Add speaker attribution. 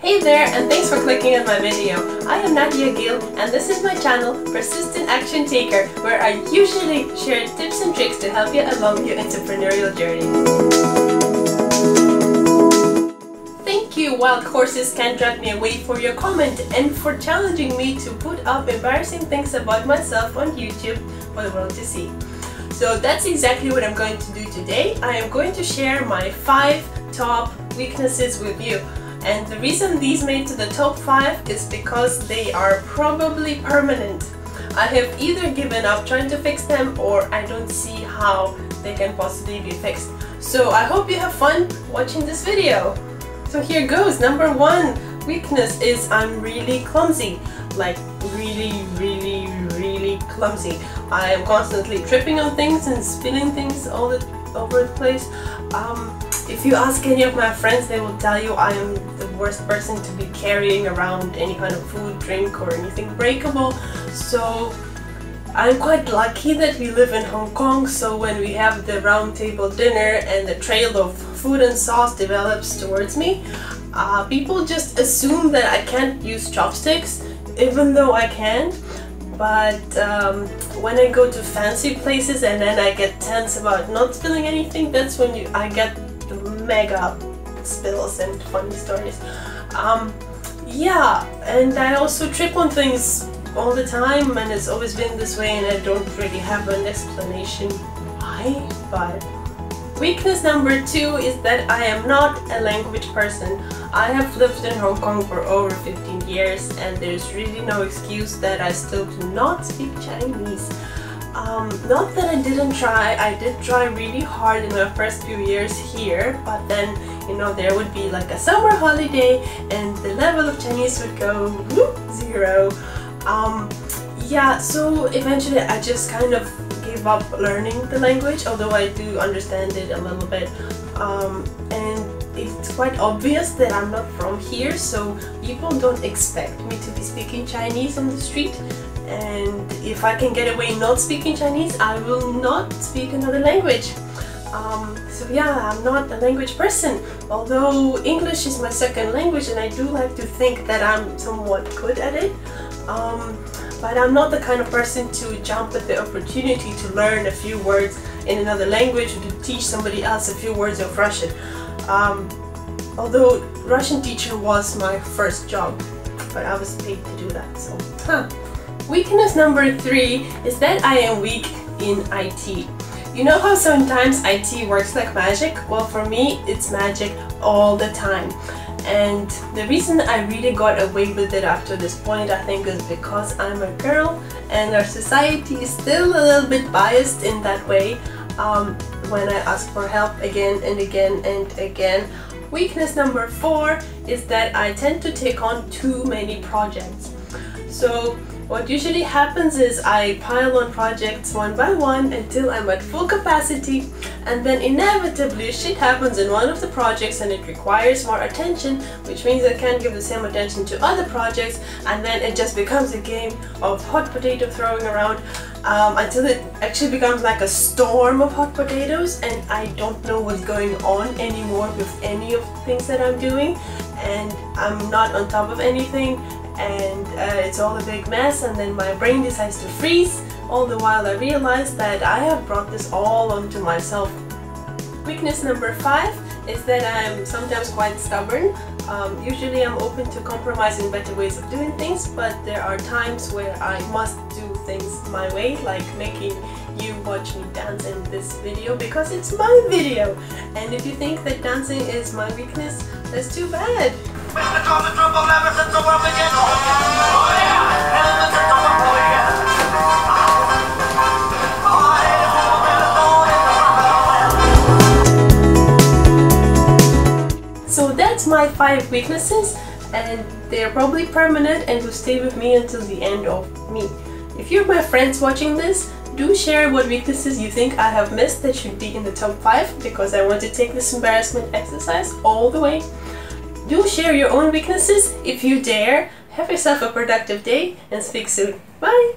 Speaker 1: Hey there, and thanks for clicking on my video. I am Nadya Gill, and this is my channel, Persistent Action Taker, where I usually share tips and tricks to help you along your entrepreneurial journey. Thank you, Wild Horses Can't Drag Me Away, for your comment and for challenging me to put up embarrassing things about myself on YouTube for the world to see. So that's exactly what I'm going to do today. I am going to share my 5 top weaknesses with you. And the reason these made to the top 5 is because they are probably permanent. I have either given up trying to fix them, or I don't see how they can possibly be fixed. So I hope you have fun watching this video. So here goes. Number 1 weakness is I'm really clumsy. Like really clumsy. I am constantly tripping on things and spilling things all over the place. If you ask any of my friends, they will tell you I am the worst person to be carrying around any kind of food, drink, or anything breakable. So I'm quite lucky that we live in Hong Kong, so when we have the round table dinner and the trail of food and sauce develops towards me, people just assume that I can't use chopsticks, even though I can. But when I go to fancy places and then I get tense about not spilling anything, that's when I get the mega spills and funny stories. Yeah, and I also trip on things all the time, and it's always been this way, and I don't really have an explanation why. But weakness number 2 is that I am not a language person. I have lived in Hong Kong for over 15 years, and there's really no excuse that I still do not speak Chinese. Not that I didn't try. I did try really hard in my first few years here, but then, you know, there would be like a summer holiday and the level of Chinese would go whoop, 0. Yeah, so eventually I just kind of gave up learning the language, although I do understand it a little bit. And it's quite obvious that I'm not from here, so people don't expect me to be speaking Chinese on the street. And if I can get away not speaking Chinese, I will not speak another language. So yeah, I'm not a language person, although English is my second language and I do like to think that I'm somewhat good at it. But I'm not the kind of person to jump at the opportunity to learn a few words in another language or to teach somebody else a few words of Russian. Although Russian teacher was my first job, but I was paid to do that, so Weakness number 3 is that I am weak in IT. You know how sometimes IT works like magic? Well, for me, it's magic all the time. And the reason I really got away with it after this point, I think, is because I'm a girl and our society is still a little bit biased in that way. When I ask for help again and again and again. Weakness number 4 is that I tend to take on too many projects. So what usually happens is I pile on projects one by one until I'm at full capacity, and then inevitably shit happens in one of the projects and it requires more attention, which means I can't give the same attention to other projects, and then it just becomes a game of hot potato throwing around until it actually becomes like a storm of hot potatoes, and I don't know what's going on anymore with any of the things that I'm doing, and I'm not on top of anything. And it's all a big mess, and then my brain decides to freeze. All the while I realize that I have brought this all onto myself. Weakness number 5 is that I'm sometimes quite stubborn. Usually I'm open to compromising better ways of doing things, but there are times where I must do things my way, like making you watch me dance in this video because it's my video. And if you think that dancing is my weakness, that's too bad. So that's my 5 weaknesses, and they're probably permanent and will stay with me until the end of me. If you're my friends watching this, do share what weaknesses you think I have missed that should be in the top 5, because I want to take this embarrassment exercise all the way. Do share your own weaknesses if you dare. Have yourself a productive day and speak soon. Bye!